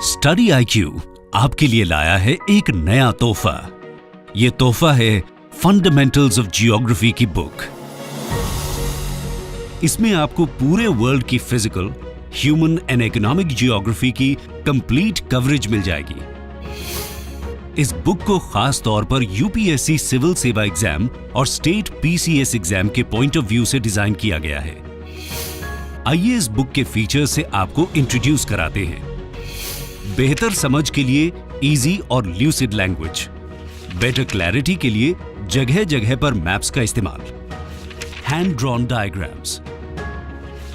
Study IQ आपके लिए लाया है एक नया तोहफा। ये तोहफा है फंडामेंटल्स ऑफ जियोग्राफी की बुक। इसमें आपको पूरे वर्ल्ड की physical, human and economic geography की कंप्लीट कवरेज मिल जाएगी। इस बुक को खास तौर पर UPSC सिविल सेवा एग्जाम और स्टेट PCS एग्जाम के पॉइंट ऑफ व्यू से डिजाइन किया गया है। आइए इस बुक के फीचर्स से आपको इंट्रोड्यूस कराते हैं। बेहतर समझ के लिए इजी और ल्यूसिड लैंग्वेज, बेटर क्लैरिटी के लिए जगह जगह पर मैप्स का इस्तेमाल, हैंड ड्रॉन डायग्राम्स,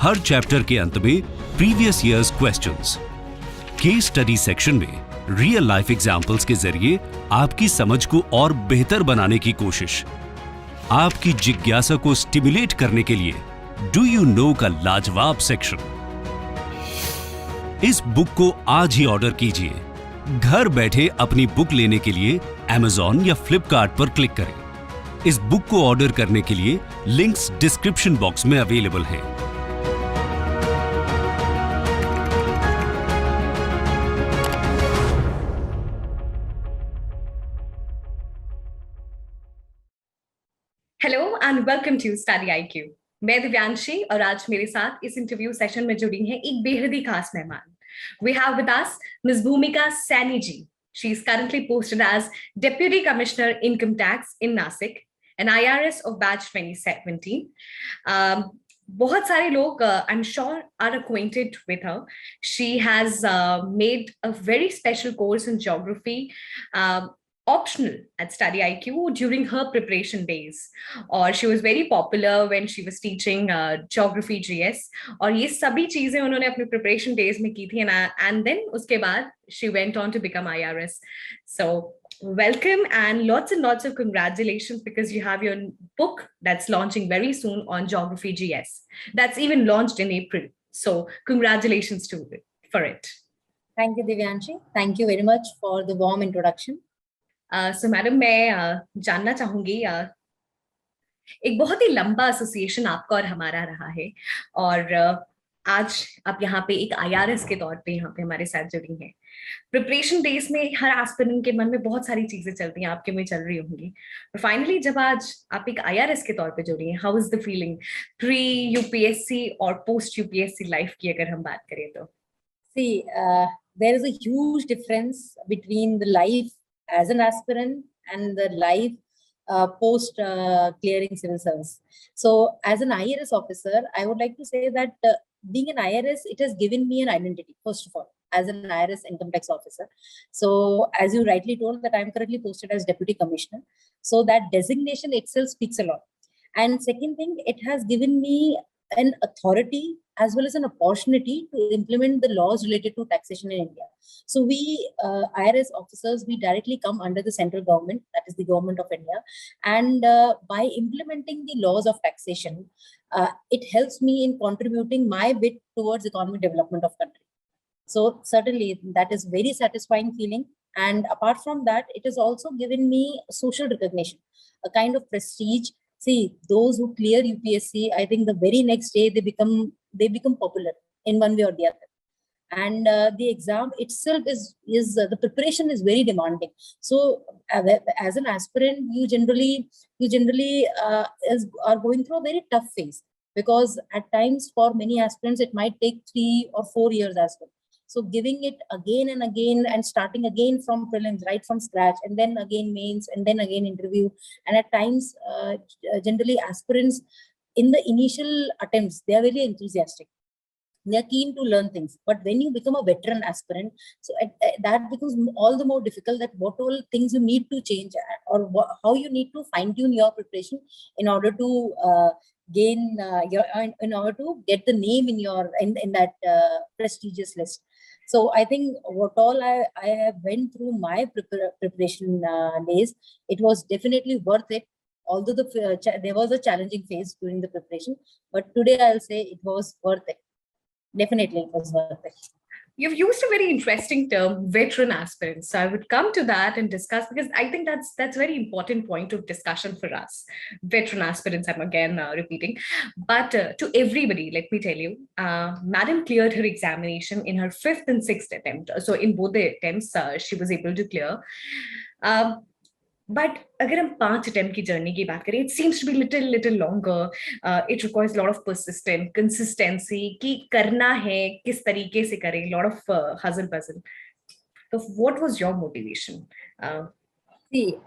हर चैप्टर के अंत में previous years questions, case study section में रियल लाइफ एग्जांपल्स के जरिए आपकी समझ को और बेहतर बनाने की कोशिश, आपकी जिज्ञासा को स्टिमुलेट करने के लिए डू यू नो का लाजवाब सेक्शन। इस बुक को आज ही ऑर्डर कीजिए। घर बैठे अपनी बुक लेने के लिए Amazon या Flipkart पर क्लिक करें। इस बुक को ऑर्डर करने के लिए लिंक्स डिस्क्रिप्शन बॉक्स में अवेलेबल हैं। Hello and welcome to study IQ। मैं दिव्यांशी और आज मेरे साथ इस इंटरव्यू सेशन में जुड़ी हैं एक बेहद ही खास मेहमान। We have with us Ms. Bhumika Saini ji. She is currently posted as Deputy Commissioner Income Tax in Nasik, an IRS of batch 2017. बहुत सारे लोग I'm sure are acquainted with her. She has made a very special course in geography, optional at StudyIQ during her preparation days, और she was very popular when she was teaching geography GS, और ये सभी चीजें उन्होंने अपने preparation days में की थी, and then उसके बाद she went on to become IRS. So welcome and lots of congratulations, because you have your book that's launching very soon on geography GS. That's even launched in April. So congratulations for it. Thank you, Divyanshi. Thank you very much for the warm introduction. So madam, मैं जानना चाहूंगी, एक बहुत ही लंबा association आपका और हमारा रहा है, और आज आप यहाँ पे एक IRS के तौर पे यहाँ पे हमारे साथ जुड़ी हैं। प्रिपरेशन डेज में हर एस्पिरेंट के मन में बहुत सारी चीजें चलती हैं, आपके में चल रही होंगी, और फाइनली जब आज आप एक IRS के तौर पे जुड़ी हैं, how is the feeling pre UPSC और पोस्ट UPSC लाइफ की अगर हम बात करें तो? See, there is a huge difference between the life as an aspirant and the life post clearing civil service. So as an IRS officer, I would like to say that being an IRS, it has given me an identity, first of all, as an IRS income tax officer. So as you rightly told, that I'm currently posted as Deputy Commissioner. So that designation itself speaks a lot. And second thing, it has given me an authority as well as an opportunity to implement the laws related to taxation in India. So we IRS officers, we directly come under the central government, that is the government of India. And by implementing the laws of taxation, it helps me in contributing my bit towards economic development of country. So certainly that is very satisfying feeling. And apart from that, it has also given me social recognition, a kind of prestige. See, those who clear UPSC, I think the very next day they become popular in one way or the other. And the exam itself is the preparation is very demanding. So as an aspirant, you generally are going through a very tough phase, because at times for many aspirants it might take 3 or 4 years as well. So giving it again and again and starting again from prelims, right from scratch, and then again mains, and then again interview. And at times, generally aspirants in the initial attempts, they are very enthusiastic. They are keen to learn things. But when you become a veteran aspirant, so that becomes all the more difficult, that what all things you need to change, or how you need to fine tune your preparation in order to gain in order to get the name in that prestigious list. So I think what all I have went through my preparation days, it was definitely worth it. Although there was a challenging phase during the preparation, but today I'll say it was worth it. Definitely it was worth it. You've used a very interesting term, veteran aspirants. So I would come to that and discuss, because I think that's very important point of discussion for us. Veteran aspirants, I'm again repeating. But to everybody, let me tell you, Madam cleared her examination in her 5th and 6th attempt. So in both the attempts, she was able to clear. But अगर हम 5 attempt की journey की बात करें, it seems to be little longer. It requires a lot of persistence, consistency, कि करना है किस तरीके से करें, lot of hustle bustle. So what was your motivation? See,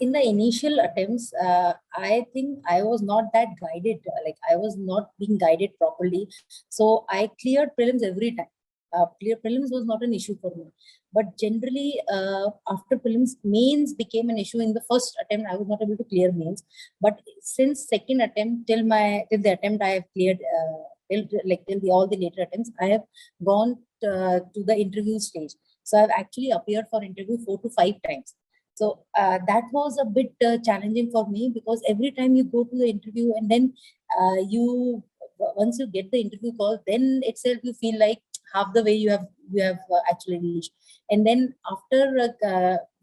in the initial attempts, I think I was not that guided, like I was not being guided properly. So I cleared prelims every time. Clear prelims was not an issue for me. But generally, after prelims, mains became an issue. In the first attempt, I was not able to clear mains. But since second attempt, till the attempt I have cleared, till all the later attempts, I have gone to the interview stage. So I've actually appeared for interview 4 to 5 times. So that was a bit challenging for me, because every time you go to the interview and then once you get the interview call, then itself you feel like half the way you have actually reached. And then after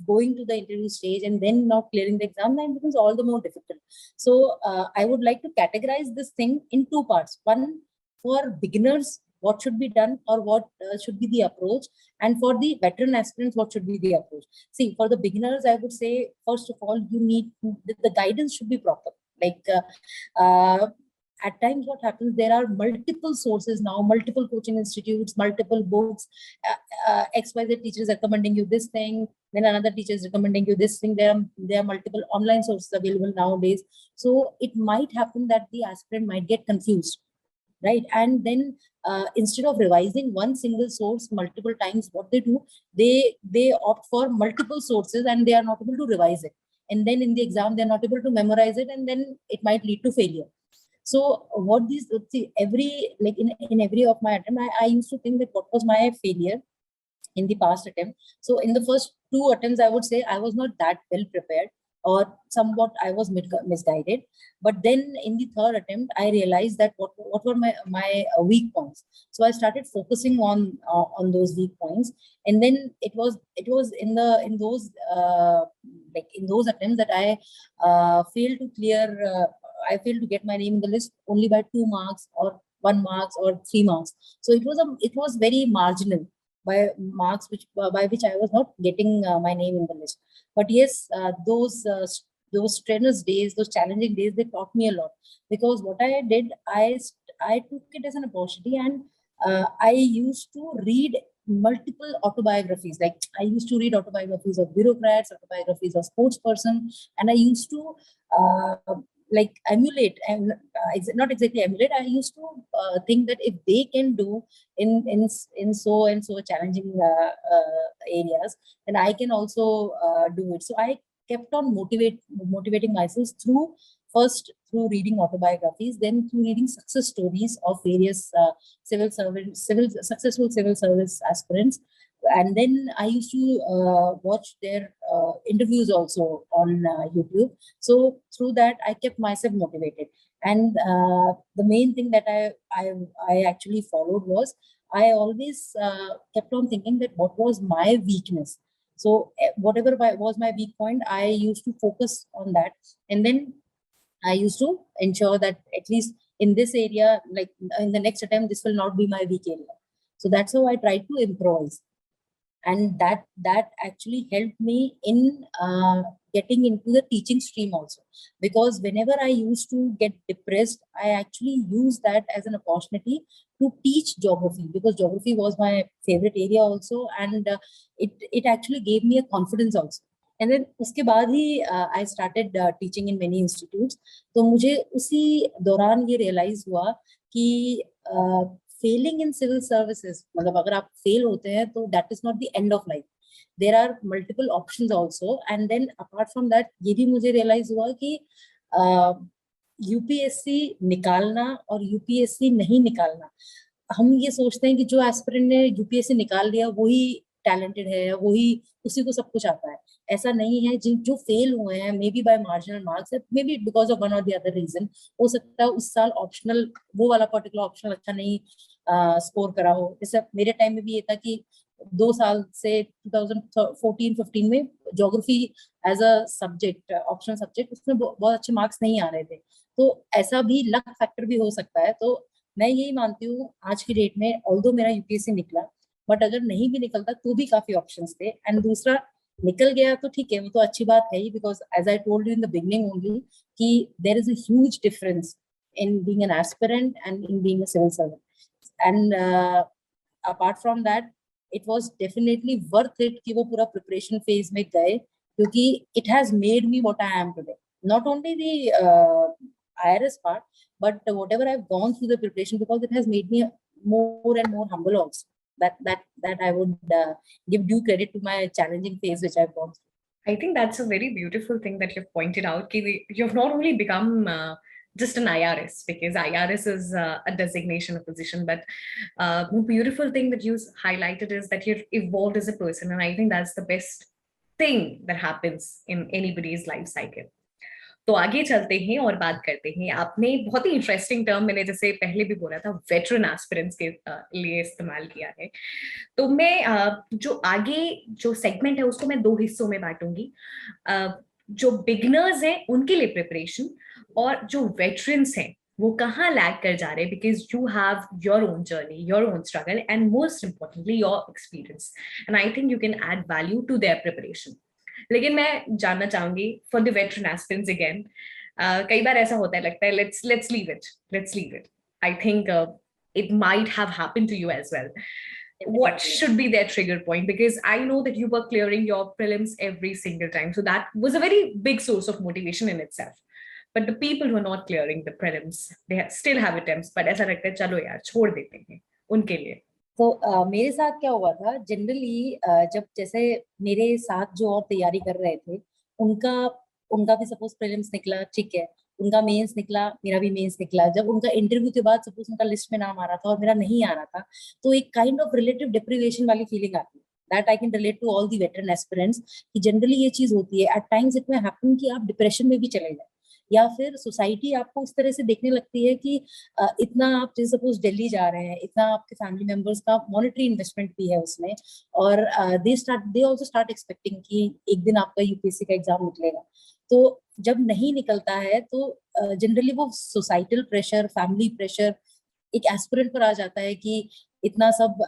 going to the interview stage and then now clearing the exam, then it becomes all the more difficult. So I would like to categorize this thing in 2 parts. One, for beginners, what should be done, or what should be the approach, and for the veteran aspirants, what should be the approach. See, for the beginners, I would say, first of all, you need the guidance should be proper. Like at times what happens, there are multiple sources now, multiple coaching institutes, multiple books, XYZ teachers recommending you this thing, then another teacher is recommending you this thing. There are multiple online sources available nowadays. So it might happen that the aspirant might get confused, right? And then instead of revising one single source multiple times, what they do, they opt for multiple sources and they are not able to revise it. And then in the exam, they're not able to memorize it, and then it might lead to failure. So what these, see, in every of my attempt, I used to think that what was my failure in the past attempt. So in the first 2 attempts, I would say I was not that well prepared, or somewhat I was misguided. But then in the 3rd attempt, I realized that what were my weak points. So I started focusing on those weak points, and then it was in those attempts that I failed to clear. I failed to get my name in the list only by 2 marks or 1 marks or 3 marks. So it was very marginal by marks by which I was not getting my name in the list. But yes, those strenuous days, those challenging days, they taught me a lot, because what I did, I took it as an opportunity, and I used to read multiple autobiographies. Like I used to read autobiographies of bureaucrats, autobiographies of sportsperson, and I used to emulate, and not exactly emulate. I used to think that if they can do in so and so challenging areas, then I can also do it. So I kept on motivating myself through reading autobiographies, then through reading success stories of various successful civil service aspirants. And then I used to watch their interviews also on YouTube. So through that, I kept myself motivated. And the main thing that I actually followed was, I always kept on thinking that what was my weakness. So whatever was my weak point, I used to focus on that. And then I used to ensure that at least in this area, like in the next attempt, this will not be my weak area. So that's how I tried to improvise. And that actually helped me in getting into the teaching stream also, because whenever I used to get depressed, I actually used that as an opportunity to teach geography, because geography was my favorite area also, and it actually gave me a confidence also. And then उसके बाद ही I started teaching in many institutes. तो मुझे उसी दौरान ये realize हुआ कि Fehling in civil services, मतलब अगर आप फेल होते हैं तो that is not the end of life. There are multiple options also. And then apart from that, ये भी मुझे रियलाइज हुआ कि यूपीएससी निकालना और यूपीएससी नहीं निकालना, हम ये सोचते हैं कि जो एस्पिरेंट ने यूपीएससी निकाल लिया वही टैलेंटेड है, वही उसी को सब कुछ आता है. ऐसा नहीं है. जो फेल हुए हैं, maybe by marginal marks, maybe because of one or the other reason, हो सकता है उस साल ऑप्शनल, वो वाला पर्टिकुलर ऑप्शनल अच्छा नहीं स्कोर करा हो। जैसे मेरे टाइम में भी ये था कि 2 साल से 2014-15 में geography as a subject, optional subject, उसमें बहुत अच्छे मार्क्स नहीं आ रहे थे। तो ऐसा भी लक फैक्टर भी हो सकता है। तो मैं यही मानती हूँ आज की डेट में, ऑल्दो मेरा यूपीएससी निकला, बट अगर नहीं भी निकलता तो भी काफी ऑप्शंस थे। एंड दूसरा, निकल गया तो ठीक है, वो तो अच्छी बात है ही, because as I told you in the beginning only कि there is a huge difference in being an aspirant and in being a civil servant. And apart from that, it was definitely worth it कि वो पूरा preparation phase में गए, क्योंकि it has made me what I am today. Not only the IRS part, but whatever I've gone through the preparation, because it has made me more and more humble also. That I would give due credit to my challenging phase which I've gone through. I think that's a very beautiful thing that you've pointed out. You've not only become just an IRS, because IRS is a designation, a position, but the beautiful thing that you highlighted is that you've evolved as a person. And I think that's the best thing that happens in anybody's life cycle. तो आगे चलते हैं और बात करते हैं। आपने बहुत ही इंटरेस्टिंग टर्म, मैंने जैसे पहले भी बोला था, वेटरन एस्पिरेंट्स के लिए इस्तेमाल किया है। तो मैं जो आगे जो सेगमेंट है उसको मैं 2 हिस्सों में बांटूंगी। जो बिगिनर्स हैं उनके लिए प्रिपरेशन, और जो वेटरन्स हैं वो कहाँ लैग कर जा रहे हैं, because you have your own journey, your own struggle, and most importantly your experience, and I think you can add value to their preparation. लेकिन मैं जानना चाहूंगी for the veteran aspirants again, कई बार ऐसा होता है, लगता है let's leave it. I think it might have happened to you as well. What should be their trigger point? Because I know that you were clearing your prelims every single time, so that was a very big source of motivation in itself. But the people who are not clearing the prelims, they still have attempts, but ऐसा लगता है चलो यार छोड़ देते हैं उनके लिए। तो मेरे साथ क्या हुआ था जनरली, जब जैसे मेरे साथ जो और तैयारी कर रहे थे, उनका उनका भी सपोज प्रीलिम्स निकला, ठीक है, उनका मेंस निकला, मेरा भी मेंस निकला। जब उनका इंटरव्यू के बाद सपोज उनका लिस्ट में नाम आ रहा था और मेरा नहीं आ रहा था, तो एक काइंड ऑफ रिलेटिव डिप्रिवेशन वाली फीलिंग आती है। That I can relate to all the veteran aspirants कि जनरली ये चीज होती है। At times it may happen कि आप डिप्रेशन में भी चले जाए, या फिर सोसाइटी आपको इस तरह से देखने लगती है कि इतना आप जैसे सपोज दिल्ली जा रहे हैं, इतना आपके फैमिली मेंबर्स का मॉनेटरी इन्वेस्टमेंट भी है उसमें, और दे आल्सो स्टार्ट एक्सपेक्टिंग कि एक दिन आपका यूपीएससी का एग्जाम निकलेगा। तो जब नहीं निकलता है तो जनरली वो सोसाइटल प्रेशर, फैमिली प्रेशर एक एस्पिरेंट पर आ जाता है कि इतना सब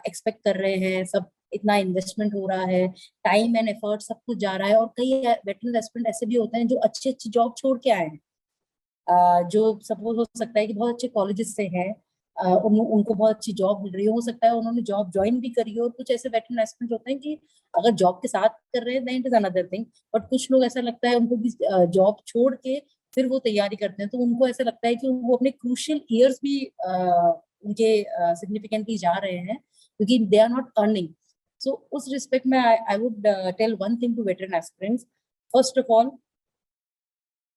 एक्सपेक्ट कर रहे हैं, सब इतना इन्वेस्टमेंट हो रहा है, टाइम एंड एफर्ट सब कुछ जा रहा है। और कई वेटरन एस्पिरेंट ऐसे भी होते हैं जो अच्छी अच्छी जॉब छोड़ के आए हैं, जो सपोज हो सकता है कि बहुत अच्छे कॉलेजेस से हैं, उनको बहुत अच्छी जॉब मिल रही हो सकता है उन्होंने जॉब ज्वाइन भी करी हो। और कुछ ऐसे वेटरन एस्पिरेंट होते हैं कि अगर जॉब के साथ कर रहे हैं then it is another thing, but कुछ लोग ऐसा लगता है उनको भी जॉब छोड़ के फिर वो तैयारी करते हैं, तो उनको ऐसा लगता है कि वो अपने क्रूशियल ईयर्स भी उनके सिग्निफिकेंटली जा रहे हैं क्योंकि they are not earning. So, उस रिस्पेक्ट में I would tell one thing to veteran aspirants. First of all,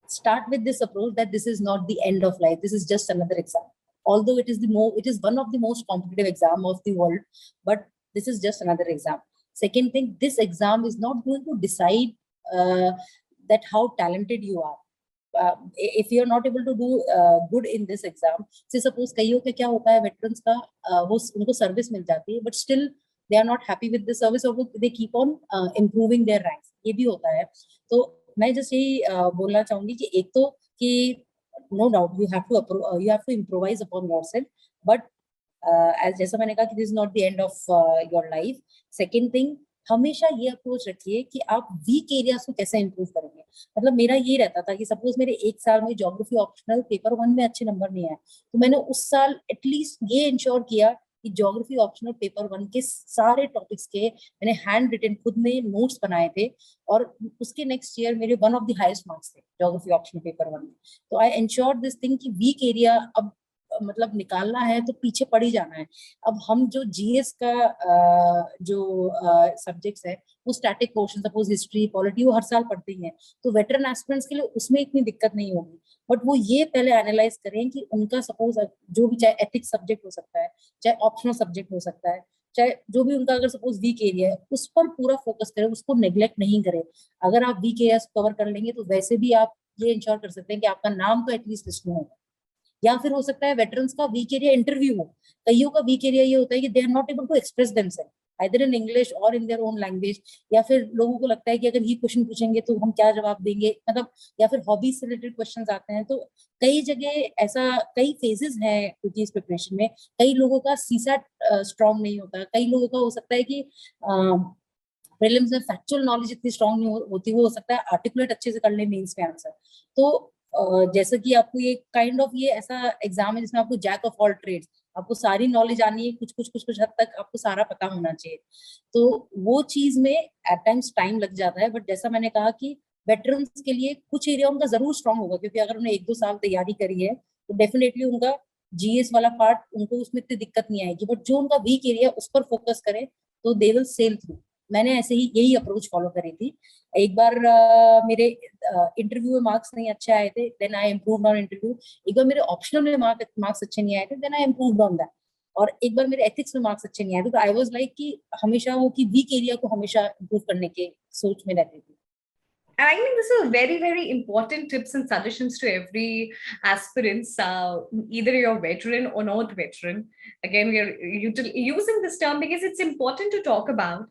start with this approach that this is not the end of life. This is just another exam. Although it is one of the most competitive exam of the world, but this is just another exam. Second thing, this exam is not going to decide that how talented you are. If you are not able to do good in this exam, say suppose कईयों के क्या होता है veterans का, वो उनको service मिल जाती है, but still they are not happy with the service or they keep on improving their ranks. ये भी होता है। तो मैं जस्ट यही बोलना चाहूंगी कि एक तो कि no doubt you have to improvise upon yourself, but as जैसा मैंने कहा कि this is not the end of your life. Second thing, हमेशा ये अप्रोच रखिए कि आप वीक एरियाज को कैसे इंप्रूव करेंगे। मतलब मेरा ये रहता था कि सपोज मेरे एक साल में ज्योग्राफी ऑप्शनल पेपर 1 में अच्छे नंबर नहीं आए, तो मैंने उस साल एटलीस्ट ये इंश्योर किया कि ज्योग्राफी ऑप्शनल पेपर 1 के सारे टॉपिक्स के मैंने हैंड रिटन खुद में नोट्स बनाए थे, और उसके नेक्स्ट ईयर मेरे one of the highest marks थे ज्योग्राफी ऑप्शनल पेपर 1 में। तो आई एंश्योर दिस थिंग कि वीक एरिया अब मतलब निकालना है तो पीछे पड़ ही जाना है। अब हम जो जीएस का जो सब्जेक्ट्स है वो static portion, suppose history, polity, वो हर साल पढ़ते ही हैं, तो वेटरन एस्पिरेंट्स के लिए उसमें इतनी दिक्कत नहीं होगी। बट वो ये पहले एनालाइज करें कि उनका सपोज जो भी, चाहे एथिक्स सब्जेक्ट हो सकता है, चाहे ऑप्शनल सब्जेक्ट हो सकता है, चाहे जो भी उनका अगर सपोज वीक एरिया है उस पर पूरा फोकस करें, उसको नेग्लेक्ट नहीं करें। अगर आप वीक एरिया कवर कर लेंगे तो वैसे भी आप ये इंश्योर कर सकते हैं कि आपका नाम तो एटलीस्ट लिस्ट में होगा। या फिर हो सकता है वेटरन्स का वीक एरिया इंटरव्यू हो। कईयों का वीक एरिया ये होता है कि they are not able to express themselves either in English और इन देयर ओन लैंग्वेज, या फिर लोगों को लगता है कि अगर ये क्वेश्चन पूछेंगे तो हम क्या जवाब देंगे, मतलब या फिर हॉबीज से रिलेटेड क्वेश्चंस आते हैं। तो कई जगह ऐसा, कई फेजेस हैं क्योंकि इस प्रिपरेशन में कई लोगों का सीसैट स्ट्रांग नहीं होता, कई लोगों का हो सकता है कि प्रीलिम्स में फैक्चुअल नॉलेज इतनी स्ट्रांग नहीं होती, वो हो सकता है आर्टिकुलेट अच्छे से कर ले मेंस में आंसर। तो जैसा कि आपको ये काइंड ऑफ ये ऐसा एग्जाम है जिसमें आपको जैक ऑफ ऑल ट्रेड्स, आपको सारी नॉलेज आनी है, कुछ हद तक आपको सारा पता होना चाहिए। तो वो चीज में एट टाइम्स टाइम लग जाता है, बट जैसा मैंने कहा कि वेटरन्स के लिए कुछ एरिया उनका जरूर स्ट्रांग होगा, क्योंकि अगर उन्होंने 1-2 साल तैयारी करी है तो डेफिनेटली उनका जीएस वाला पार्ट उनको उसमें इतनी दिक्कत नहीं आएगी। बट जो उनका वीक एरिया उस पर फोकस करें तो दे विल सेल थ्रू। मैंने ऐसे ही यही अप्रोच फॉलो करी थी। एक बार मेरे इंटरव्यू में मार्क्स नहीं अच्छे आए थे, then I improved on interview. एक बार मेरे ऑप्शनल में मार्क्स अच्छे नहीं आए थे, then I improved on that. और एक बार मेरे एथिक्स में मार्क्स अच्छे नहीं आए थे, तो आई वाज लाइक कि हमेशा वो कि वीक एरिया को हमेशा इम्प्रूव करने के सोच में रहती थी। And I think this is very, very important tips and suggestions to every aspirants, either you're veteran or not veteran. Again, we are using this term because it's important to talk about.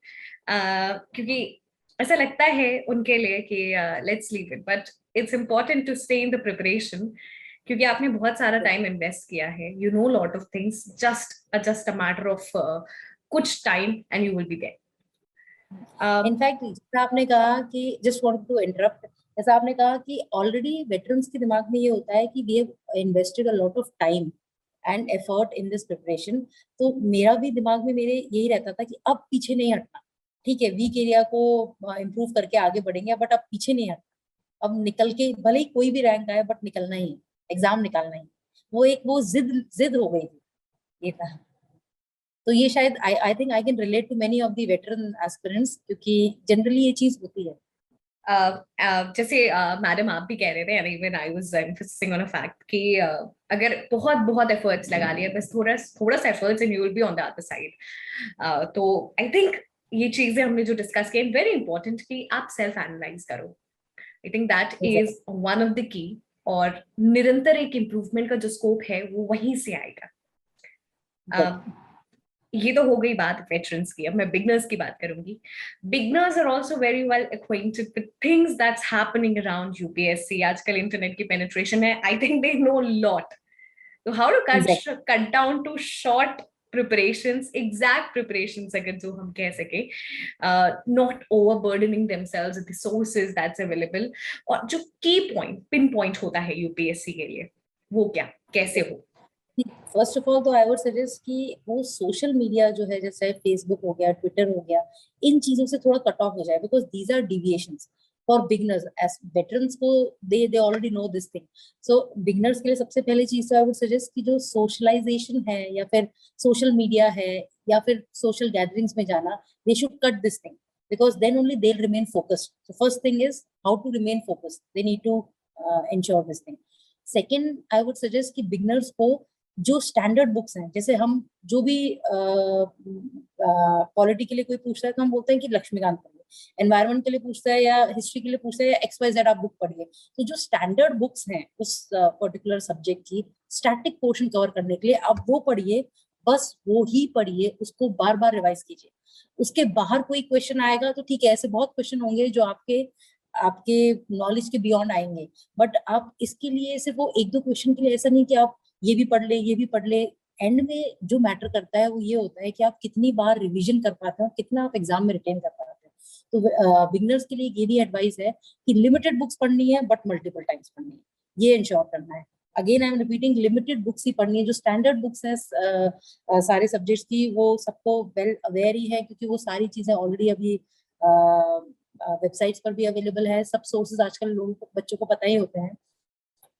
क्योंकि ऐसा लगता है उनके लिए कि let's leave it, but it's important to stay in the preparation. क्योंकि आपने बहुत सारा टाइम इन्वेस्ट किया है, you know lot of things, just a matter of कुछ time and you will be there. In fact जैसा आपने कहा कि जस्ट वांट टू इंटरप्ट, जैसा आपने कहा कि ऑलरेडी वेटरन्स के दिमाग में ये होता है कि we have invested a lot of time and effort in this preparation. तो मेरा भी दिमाग में मेरे यही रहता था कि अब पीछे नहीं हटना, ठीक है वीक एरिया को इम्प्रूव करके आगे बढ़ेंगे, बट अब पीछे नहीं हटना। अब निकल के भले ही कोई भी रैंक आए बट निकलना ही, एग्जाम निकालना ही। वो जिद हो गई थी, ये था। तो ये शायद I think I can relate to many of the veteran aspirants, क्योंकि जनरली ये चीज होती है। जैसे मैडम आप भी कह रहे थे, and even I was emphasising on a fact कि अगर बहुत बहुत एफर्ट्स लगा लिए, बस थोड़ा सा efforts and you will be on the other side. तो आई थिंक ये चीजें हमने जो डिस्कस की, वेरी इंपॉर्टेंट कि आप सेल्फ एनालाइज करो। I think that is one of the key, और निरंतर एक इम्प्रूवमेंट का जो स्कोप है वो वहीं से आएगा। ये तो हो गई बात वेटरन्स की, अब मैं बिगनर्स की बात करूंगी। Beginners are also very well acquainted with things that's happening around UPSC. आजकल इंटरनेट की पेनिट्रेशन है, I think they know lot. तो how to cut down to short preparations, exact preparations अगर जो हम कह सके, not overburdening themselves with the sources that's available, और जो की पॉइंट पिन पॉइंट होता है यूपीएससी के लिए, वो क्या कैसे हो? फर्स्ट ऑफ ऑल तो आई वुड सजेस्ट कि वो सोशल मीडिया जो है, जैसे फेसबुक हो गया, ट्विटर हो गया, इन चीजों से थोड़ा कट ऑफ हो जाए, because these are deviations for beginners. As veterans को they already know this thing. So beginners के लिए सबसे पहली चीज तो आई वुड सजेस्ट कि जो सोशलाइजेशन है या फिर सोशल मीडिया है या फिर सोशल गैदरिंग्स में जाना, they should cut this thing, because then only they'll remain focused. So first thing is how to remain focused. They need to ensure this thing. Second, I would suggest कि beginners को जो standard books हैं, जैसे हम जो भी polity के लिए कोई पूछता है तो हम बोलते हैं कि लक्ष्मीकांत पढ़िए, एनवायरमेंट के लिए पूछता है या हिस्ट्री के लिए पूछता है या XYZ आप बुक पढ़िए। तो जो स्टैंडर्ड बुक्स हैं उस पर्टिकुलर सब्जेक्ट की स्टैटिक पोर्शन कवर करने के लिए आप वो पढ़िए, बस वो ही पढ़िए, उसको बार बार रिवाइज कीजिए। उसके बाहर कोई क्वेश्चन आएगा तो ठीक है, ऐसे बहुत क्वेश्चन होंगे जो आपके नॉलेज के बियॉन्ड आएंगे, बट आप इसके लिए सिर्फ वो 1-2 क्वेश्चन के लिए ऐसा नहीं कि आप ये भी पढ़ ले ये भी पढ़ ले। एंड में जो मैटर करता है वो ये होता है कि आप कितनी बार रिवीजन कर पाते हो, कितना आप एग्जाम में रिटेन कर पाते हो। तो बिगनर्स के लिए ये भी एडवाइस है कि लिमिटेड बुक्स पढ़नी है बट मल्टीपल टाइम्स पढ़नी है, ये इंश्योर करना है। Again I am repeating, limited books ही पढ़नी है। जो स्टैंडर्ड बुक्स हैं सारे सब्जेक्ट्स की, वो सबको वेल अवेयर ही है, क्योंकि वो सारी चीजें ऑलरेडी अभी वेबसाइट्स पर भी अवेलेबल है। सब सोर्सेज आजकल लोगों को, बच्चों को पता ही होते हैं।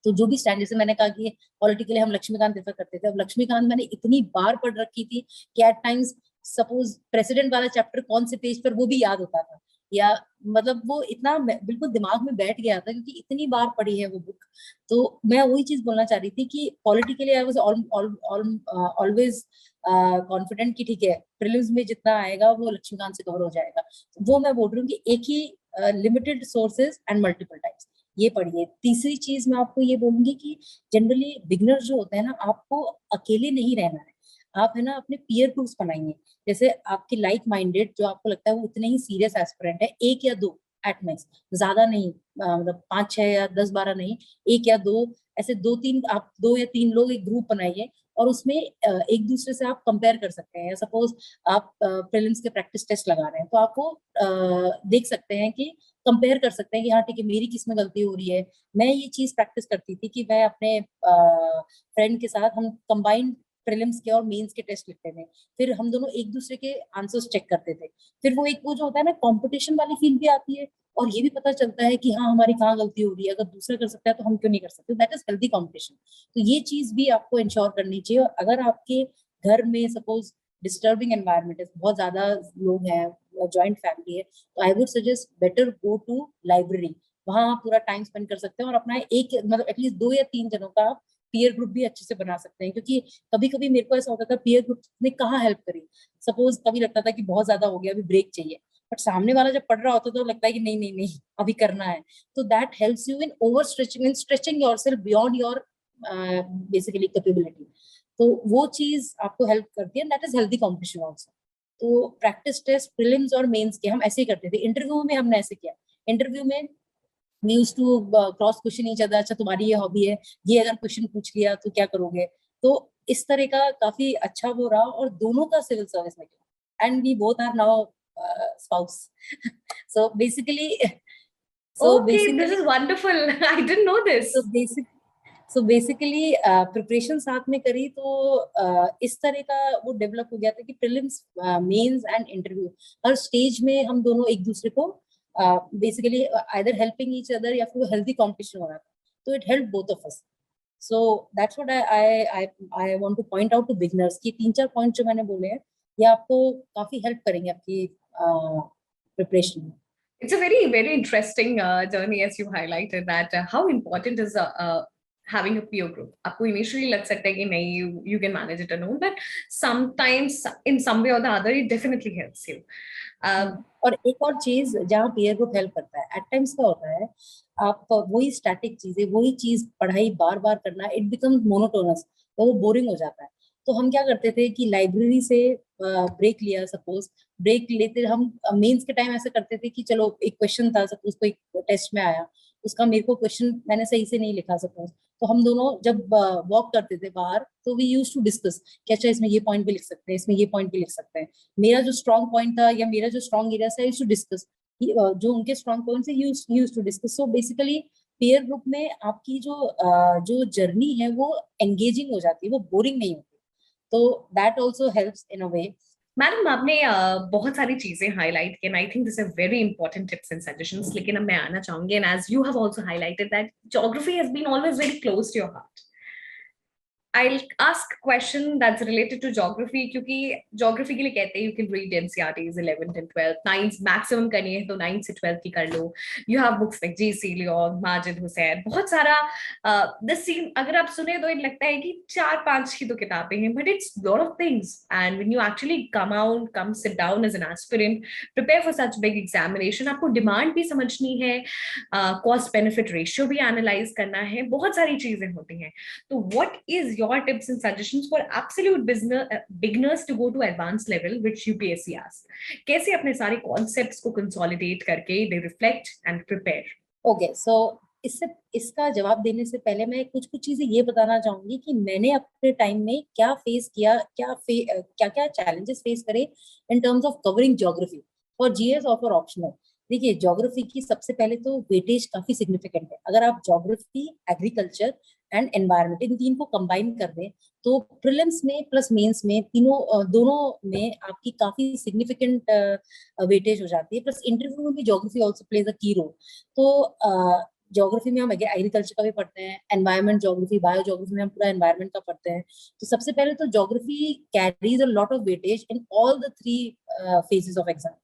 तो जो भी स्टैंड, जैसे मैंने कहा कि पॉलिटिकली हम लक्ष्मीकांत रेफर करते थे, अब लक्ष्मीकांत मैंने इतनी बार पढ़ रखी थी कि एट टाइम्स सपोज प्रेसिडेंट वाला चैप्टर कौन से पेज पर वो भी याद होता था, या मतलब वो इतना बिल्कुल दिमाग में बैठ गया था क्योंकि इतनी बार पढ़ी है वो बुक। तो मैं वही चीज बोलना चाह रही थी कि politically I was always confident कि ठीक है प्रीलिम्स में जितना आएगा वो लक्ष्मीकांत से कवर हो जाएगा। वो मैं बोल रही हूँ कि एक ही limited sources and multiple types, ये पढ़िए। तीसरी चीज मैं आपको ये बोलूंगी कि जनरली बिगनर जो होते हैं ना, आपको अकेले नहीं रहना है, आप है ना अपने पीयर ग्रुप्स बनाइए। जैसे आपके लाइक माइंडेड जो आपको लगता है वो उतने ही सीरियस एस्पिरेंट है, एक या दो एट मैक्स, ज्यादा नहीं, मतलब 5 6 या 10 12 नहीं, एक या दो, ऐसे दो तीन, आप 2 या 3 लोग एक ग्रुप बनाइए और उसमें एक दूसरे से आप कंपेयर कर सकते हैं। सपोज आप प्रीलिम्स के प्रैक्टिस टेस्ट लगा रहे हैं तो आपको देख सकते हैं कि कंपेयर कर सकते हैं कि हाँ ठीक है, मेरी किस में गलती हो रही है। मैं ये चीज प्रैक्टिस करती थी कि मैं अपने फ्रेंड के साथ हम कंबाइंड प्रीलिम्स के और मेंस के टेस्ट लिखते थे, फिर हम दोनों एक दूसरे के आंसर्स चेक करते थे। फिर वो एक वो जो होता है ना कंपटीशन वाली फील भी आती है, और ये भी पता चलता है कि हाँ हमारी कहाँ गलती हो रही है, अगर दूसरा कर सकता है तो हम क्यों नहीं कर सकते। That is healthy competition. तो ये चीज भी आपको इंश्योर करनी चाहिए। और अगर आपके घर में सपोज डिस्टर्बिंग एनवायरनमेंट है, बहुत ज्यादा लोग हैं, जॉइंट फैमिली है, तो I would suggest better go to library. वहां आप पूरा टाइम स्पेंड कर सकते हैं और अपना एक मतलब एटलीस्ट 2 या 3 जनों का पीयर ग्रुप भी अच्छे से बना सकते हैं। क्योंकि कभी कभी मेरे को ऐसा होता था पीयर ग्रुप ने कहाँ हेल्प करी। सपोज कभी लगता था कि बहुत ज्यादा हो गया, अभी ब्रेक चाहिए, बट सामने वाला जब पढ़ रहा होता तो लगता है कि नहीं नहीं नहीं अभी करना है। तो that helps you in over stretching, in stretching yourself beyond your basically capability. तो वो चीज आपको हेल्प करती है, that is healthy competition also. तो प्रैक्टिस टेस्ट प्रीलिम्स और मेंस के हम ऐसे ही करते थे। इंटरव्यू में हमने ऐसे किया, इंटरव्यू में we used to cross question each other. अच्छा तुम्हारी ये हॉबी है, ये अगर क्वेश्चन पूछ लिया तो क्या करोगे। तो इस तरह का काफी अच्छा वो रहा, और दोनों का सिविल सर्विस में किया, and we both are now spouse. So basically so Okay, this basically is wonderful. I didn't know this. So basic so basically preparation साथ में करी तो इस तरह का वो डेवलप हो गया था कि प्रीलिम्स मेंस एंड इंटरव्यू हर स्टेज में हम दोनों एक दूसरे को basically either helping each other या फिर हेल्दी कॉम्पिटिशन हो रहा था। तो it help both of us. So that's what I want to point out to beginners की 3 4 पॉइंट जो मैंने बोले हैं, ये आपको काफी हेल्प करेंगे आपकी प्रिपरेशन में। It's a very, very interesting journey, as you highlighted that how important is having a peer group. आपको initially लग सकता है कि नहीं, you can manage it alone, but sometimes in some way or the other it definitely helps you. और एक और चीज जहाँ पीयर ग्रुप हेल्प करता है, एट टाइम्स क्या होता है, आप वही स्टैटिक चीजें वही चीज पढ़ाई बार बार करना, इट बिकम्स मोनोटोनस, तो वो बोरिंग हो जाता है। तो हम क्या करते थे कि लाइब्रेरी से ब्रेक लिया, सपोज ब्रेक लेते हम मेंस के टाइम ऐसा करते थे कि चलो एक क्वेश्चन था, सपोज कोई टेस्ट में आया, उसका मेरे को क्वेश्चन मैंने सही से नहीं लिखा सपोज, तो हम दोनों जब वॉक करते थे बाहर तो वी यूज टू डिस्कस कि अच्छा इसमें ये पॉइंट भी लिख सकते हैं, इसमें ये पॉइंट भी लिख सकते हैं। मेरा जो स्ट्रॉन्ग पॉइंट था या मेरा जो स्ट्रॉन्ग एरिया था, यूज टू डिस्कस, जो उनके स्ट्रॉन्ग पॉइंट है use to discuss. So basically peer group में आपकी जो जर्नी है वो एंगेजिंग हो जाती है, वो बोरिंग नहीं होती। तो that also helps in a way. Madam, आपने बहुत सारी चीजें हाईलाइट की, and I think this are very important tips and suggestions. लेकिन अब मैं आना चाहूंगी, and as you have also highlighted that geography has been always very close to your heart, I'll ask question that's related to geography, क्योंकि geography के लिए कहते हैं you can read NCERTs 11th and 12th, 9th maximum करनी है तो 9th से 12th की कर लो। You have books like G.C. Leong, Majid Hussain, बहुत सारा this scene अगर आप सुने तो लगता है कि 4 5 ही तो किताबें हैं, but it's lot of things, and when you actually come sit down as an aspirant, prepare for such big examination, आपको डिमांड भी समझनी है, कॉस्ट बेनिफिट रेशियो भी एनालाइज करना है, बहुत सारी चीजें होती हैं। तो what is your tips and suggestions for absolute beginners to go to advanced level which UPSC asks? कैसे अपने सारे concepts को consolidate करके they reflect and prepare? Okay, so इसका जवाब देने से पहले मैं कुछ कुछ चीजें ये बताना चाहूंगी कि मैंने अपने टाइम में क्या फेस किया, क्या क्या चैलेंजेस फेस करे in terms of covering geography for GS और फॉर ऑप्शनल। देखिए ज्योग्राफी की सबसे पहले तो वेटेज काफी सिग्निफिकेंट है। अगर आप geography, agriculture and environment in तीन को कंबाइन कर दें तो प्रीलिम्स में प्लस मेंस में दोनों में आपकी काफी सिग्निफिकेंट वेटेज हो जाती है। प्लस इंटरव्यू में भी ज्योग्राफी आल्सो प्लेज अ की रोल। तो ज्योग्राफी में हम एग्रीकल्चर का भी पढ़ते हैं, एनवायरनमेंट ज्योग्राफी, बायो ज्योग्राफी में हम पूरा एनवायरनमेंट का पढ़ते हैं। तो सबसे पहले तो geography carries a lot of weightage in all the 3 phases of exam.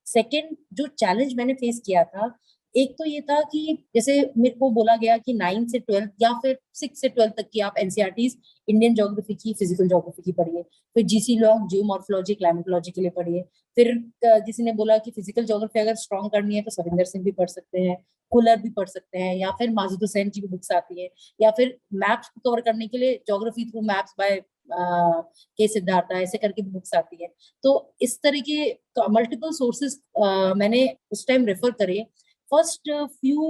Second जो चैलेंज मैंने फेस किया था एक तो ये था कि जैसे मेरे को बोला गया कि 9 से 12 या फिर 6 से 12 तक की आप एनसीईआरटीज इंडियन ज्योग्राफी की, फिजिकल ज्योग्राफी की पढ़िए, फिर जीसी लॉग, जियोमॉर्फोलॉजी, क्लाइमेटोलॉजी के लिए पढ़िए। फिर किसी ने बोला कि फिजिकल ज्योग्राफी अगर स्ट्रॉन्ग करनी है तो सविंदर सिंह भी पढ़ सकते हैं, कुलर भी पढ़ सकते हैं, या फिर माजिद हुसैन की भी बुक्स आती है, या फिर मैप्स को कवर करने के लिए ज्योग्राफी थ्रू मैप्स बाय के सिद्धार्था, ऐसे करके बुक्स आती है। तो इस तरह के मल्टीपल सोर्सेस मैंने उस टाइम रेफर करे। फर्स्ट फ्यू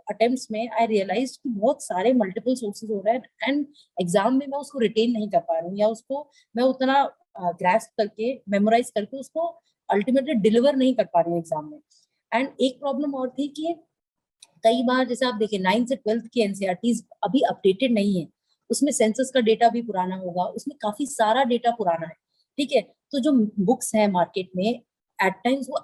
अटेम्प्ट्स में आई रियलाइज कि बहुत सारे मल्टीपल सोर्सेज हो रहे हैं, एंड एग्जाम में मैं उसको रिटेन नहीं कर पा रही हूँ, या उसको मैं उतना ग्रास्प करके, मेमोराइज करके उसको अल्टीमेटली डिलीवर नहीं कर पा रही हूँ एग्जाम में। एंड एक प्रॉब्लम और थी कि कई बार जैसे आप देखिए 9 से 12 की एनसीईआरटीज अभी अपडेटेड नहीं है, उसमें सेंसस का डेटा भी पुराना होगा, उसमें काफी सारा डेटा पुराना है, ठीक है। तो जो बुक्स है मार्केट में एट टाइम्स वो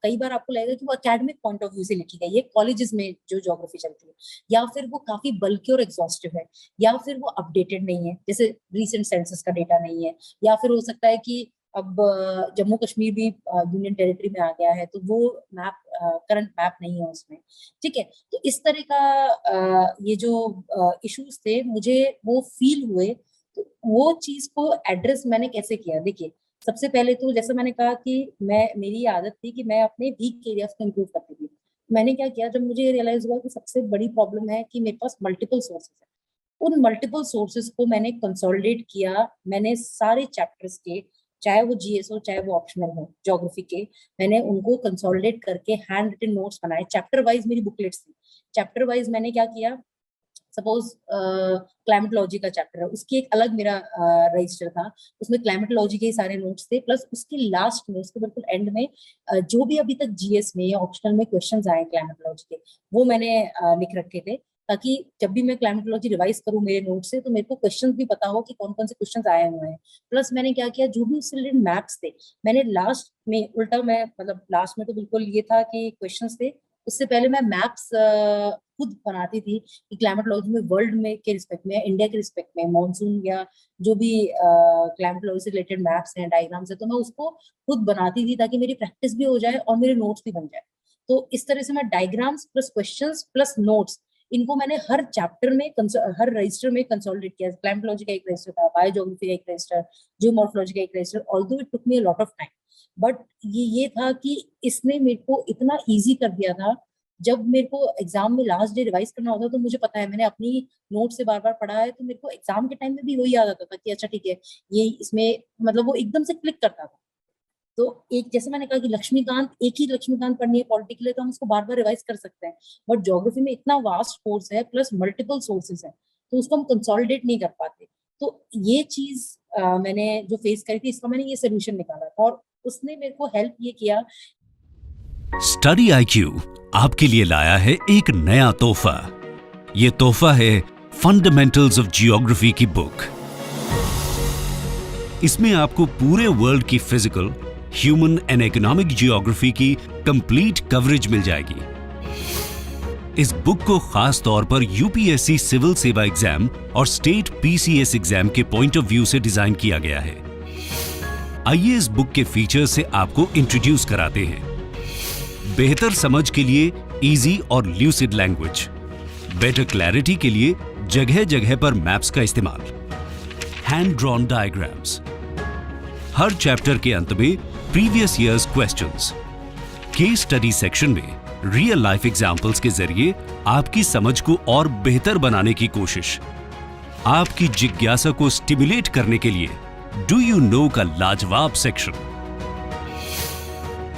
कई बार आपको लगेगा कि वो एकेडमिक पॉइंट ऑफ व्यू से लिखी गई है, कॉलेजेस में जो ज्योग्राफी चलती है, या फिर वो काफी बल्कि और एग्जॉस्टिव है, या फिर वो अपडेटेड नहीं है, जैसे रीसेंट सेंसस का डेटा नहीं है, या फिर हो सकता है कि अब जम्मू कश्मीर भी यूनियन टेरिटरी में आ गया है, तो वो मैप करंट मैप नहीं है उसमें, ठीक है। तो इस तरह का ये जो इश्यूज थे मुझे वो फील हुए, तो वो चीज को एड्रेस मैंने कैसे किया। देखिए, सबसे पहले तो जैसे मैंने कहा कि मेरी आदत थी कि मैं अपने वीक एरियाज को इम्प्रूव करती थी। मैंने क्या किया, जब मुझे रियलाइज हुआ कि सबसे बड़ी प्रॉब्लम है कि मेरे पास मल्टीपल सोर्सेस है, उन मल्टीपल सोर्सेस को मैंने कंसोलिडेट किया। मैंने सारे चैप्टर्स के, चाहे वो जीएस हो चाहे वो ऑप्शनल हो ज्योग्राफी के, मैंने उनको कंसोलिडेट करके हैंड रिटन नोट्स बनाए। चैप्टर वाइज मेरी बुकलेट्स थी, चैप्टर वाइज मैंने क्या किया, सपोज क्लाइमेटोलॉजी का चैप्टर है, उसकी एक अलग मेरा रजिस्टर था, उसमें क्लाइमेटोलॉजी के सारे नोट्स थे, प्लस उसके लास्ट में, उसके बिल्कुल एंड में जो भी अभी तक जीएस में या ऑप्शनल में क्वेश्चंस आए क्लाइमेटोलॉजी के, वो मैंने लिख रखे थे, ताकि जब भी मैं क्लाइमेटोलॉजी रिवाइज करूँ मेरे नोट से, तो मेरे को क्वेश्चन भी पता हो कि कौन कौन से क्वेश्चन आए हुए हैं। प्लस मैंने क्या किया, जो भी उससे रिलेटेड मैप्स थे, मैंने लास्ट में उल्टा, मैं मतलब लास्ट में तो बिल्कुल ये था कि क्वेश्चंस थे, उससे पहले मैं मैप्स खुद बनाती थी कि क्लाइमेटोलॉजी में वर्ल्ड में के रिस्पेक्ट में, इंडिया के रिस्पेक्ट में, मॉनसून या जो भी क्लाइमेटोलॉजी से रिलेटेड मैप्स हैं, डायग्राम्स है, तो मैं उसको खुद बनाती थी ताकि मेरी प्रैक्टिस भी हो जाए और मेरे नोट्स भी बन जाए। तो इस तरह से मैं diagrams plus questions plus notes, इनको मैंने हर चैप्टर में, हर रजिस्टर में कंसोलिडेट किया। क्लाइमेटोलॉजी का एक रजिस्टर था, बायोज्योग्राफी का एक रजिस्टर, जियोमॉर्फोलॉजी का एक register, although it took me a lot of time, but ये था कि इसने मेरे को इतना इजी कर दिया था। जब मेरे को एग्जाम में लास्ट डे रिवाइज करना होता, तो मुझे पता है, मैंने अपनी नोट से बार बार पढ़ा है, तो मेरे को एग्जाम के टाइम में भी वही याद आता था कि अच्छा ठीक है, ये इसमें मतलब वो एकदम से क्लिक करता था। तो एक जैसे मैंने कहा कि लक्ष्मीकांत, एक ही लक्ष्मीकांत पढ़नी है पॉलिटी के लिए, तो हम उसको बार बार रिवाइज कर सकते हैं, बट ज्योग्राफी में इतना वास्ट कोर्स है, प्लस मल्टीपल सोर्सेज है, तो उसको हम कंसोलिडेट नहीं कर पाते। तो ये चीज मैंने जो फेस करी थी, इसका मैंने ये सोल्यूशन निकाला था, और उसने मेरे को हेल्प ये किया। स्टडी आईक्यू आपके लिए लाया है एक नया तोहफा। ये तोहफा है फंडामेंटल्स ऑफ जियोग्राफी की बुक। इसमें आपको पूरे वर्ल्ड की physical, human and economic geography की कंप्लीट कवरेज मिल जाएगी। इस बुक को खास तौर पर यूपीएससी सिविल सेवा एग्जाम और स्टेट पीसीएस एग्जाम के पॉइंट ऑफ व्यू से डिजाइन किया गया है। आइए इस बुक के फीचर्स से आपको इंट्रोड्यूस कराते हैं। बेहतर समझ के लिए इजी और ल्यूसिड लैंग्वेज, बेटर क्लैरिटी के लिए जगह जगह पर मैप्स का इस्तेमाल, हैंड ड्रॉन डायग्राम्स, हर चैप्टर के अंत में previous years questions, case study section में रियल लाइफ एग्जांपल्स के जरिए आपकी समझ को और बेहतर बनाने की कोशिश, आपकी जिज्ञासा को स्टिमुलेट करने के लिए डू यू नो का लाजवाब सेक्शन।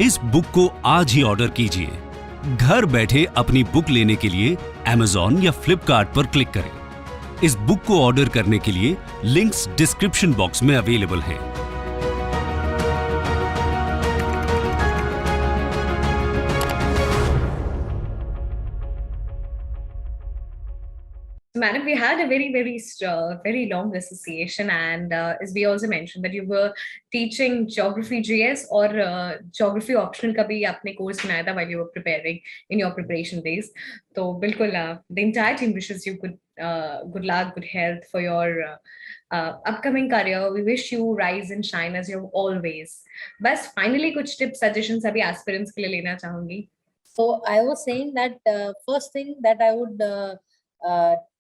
इस बुक को आज ही ऑर्डर कीजिए। घर बैठे अपनी बुक लेने के लिए Amazon या Flipkart पर क्लिक करें। इस बुक को ऑर्डर करने के लिए लिंक्स डिस्क्रिप्शन बॉक्स में अवेलेबल हैं। Madam, we had a very long association, and as we also mentioned that you were teaching geography GS or geography optional का भी आपने course बनाया था while you were preparing in your preparation days. तो बिल्कुल the entire team wishes you good luck, good health for your upcoming career. We wish you rise and shine as you always. बस finally कुछ tips suggestions अभी aspirants के लिए लेना चाहूंगी. So I was saying that first thing that I would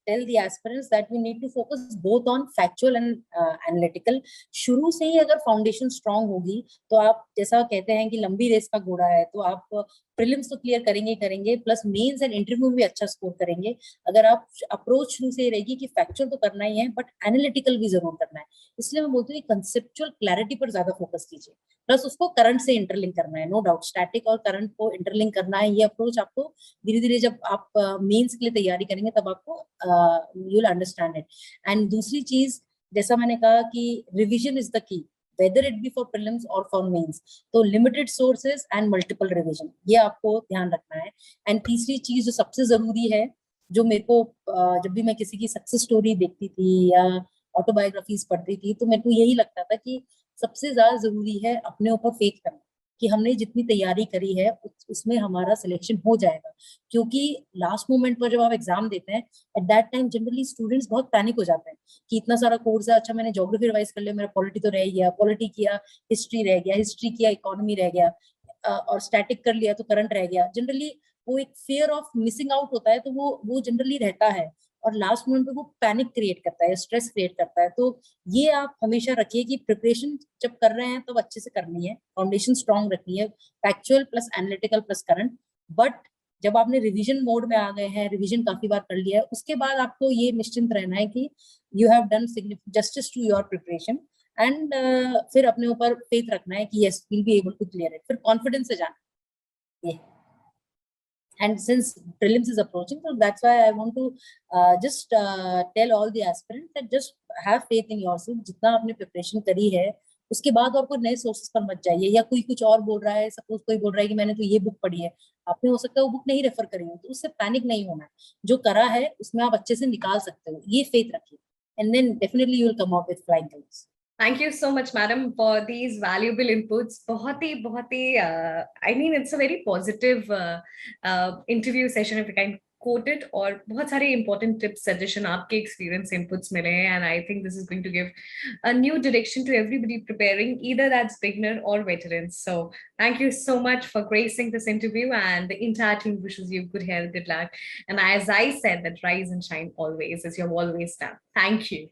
tell the aspirants that we need to focus both on factual and analytical. शुरू से ही अगर फाउंडेशन स्ट्रांग होगी तो आप जैसा कहते हैं कि लंबी रेस का घोड़ा है, तो आप प्रीलिम्स तो क्लियर करेंगे ही करेंगे, प्लस मेंस एंड इंटरव्यू में भी अच्छा स्कोर करेंगे अगर आप अप्रोच शुरू से रहेगी कि फैक्चुअल तो करना ही है बट एनालिटिकल भी जरूर करना है। इसलिए मैं बोलती हूँ कंसेप्चुअल क्लैरिटी पर ज्यादा फोकस कीजिए, प्लस उसको करंट से इंटरलिंक करना है। नो डाउट स्टैटिक और करंट को इंटरलिंक करना है। ये अप्रोच आपको धीरे धीरे जब आप मेंस के लिए तैयारी करेंगे तब आपको you will understand it. And दूसरी चीज जैसा मैंने कहा कि revision is the key, whether it be for prelims or for mains, तो limited sources and multiple revision, ये आपको ध्यान रखना है। एंड तीसरी चीज जो सबसे जरूरी है, जो मेरे को जब भी मैं किसी की सक्सेस स्टोरी देखती थी या ऑटोबायोग्राफीज पढ़ती थी तो मेरे को यही लगता था कि सबसे ज्यादा जरूरी है अपने ऊपर फेथ करना कि हमने जितनी तैयारी करी है उसमें हमारा सिलेक्शन हो जाएगा। क्योंकि लास्ट मोमेंट पर जब आप एग्जाम देते हैं at that time generally students बहुत पैनिक हो जाते हैं कि इतना सारा कोर्स है, अच्छा मैंने ज्योग्राफी रिवाइज कर लिया, मेरा पॉलिटी तो रह गया, पॉलिटी किया, हिस्ट्री रह गया, हिस्ट्री किया, इकोनॉमी रह गया, और स्टैटिक कर लिया तो करंट रह गया। जनरली वो एक फियर ऑफ मिसिंग आउट होता है, तो वो जनरली रहता है और लास्ट मोमेंट पे वो पैनिक क्रिएट करता है, स्ट्रेस क्रिएट करता है। तो ये आप हमेशा रखिए कि प्रिपरेशन जब कर रहे हैं तो अच्छे से करनी है, फाउंडेशन स्ट्रांग रखनी है, factual plus analytical plus current. But जब आपने रिवीजन मोड में आ गए हैं, रिवीजन काफी बार कर लिया है, उसके बाद आपको ये निश्चिंत रहना है कि you have done justice to your preparation and फिर अपने ऊपर फेथ रखना है कि yes will be able to clear it, फिर कॉन्फिडेंस से जाना ये। And since prelims is approaching, so that's why I want to just tell all the aspirants that just have faith in yourself। जितना आपने preparation करी है उसके बाद और कोई नए सोर्सेस पर मत जाइए, या कोई कुछ और बोल रहा है, सपोज कोई बोल रहा है कि मैंने तो ये बुक पढ़ी है, आपने हो सकता है वो बुक नहीं रेफर करी हो, तो उससे पैनिक नहीं होना है। जो करा है उसमें आप अच्छे से निकाल सकते हो, ये फेथ रखिए and then definitely you will come out with flying colours. Thank you so much, madam, for these valuable inputs. बहुत ही, I mean, it's a very positive interview session if you can quote it, और बहुत सारे important tips, suggestion, आपके experience inputs मिले हैं, and I think this is going to give a new direction to everybody preparing, either that's beginner or veterans. So thank you so much for gracing this interview, and the entire team wishes you good health, good luck, and as I said, that rise and shine always, as you've always done. Thank you.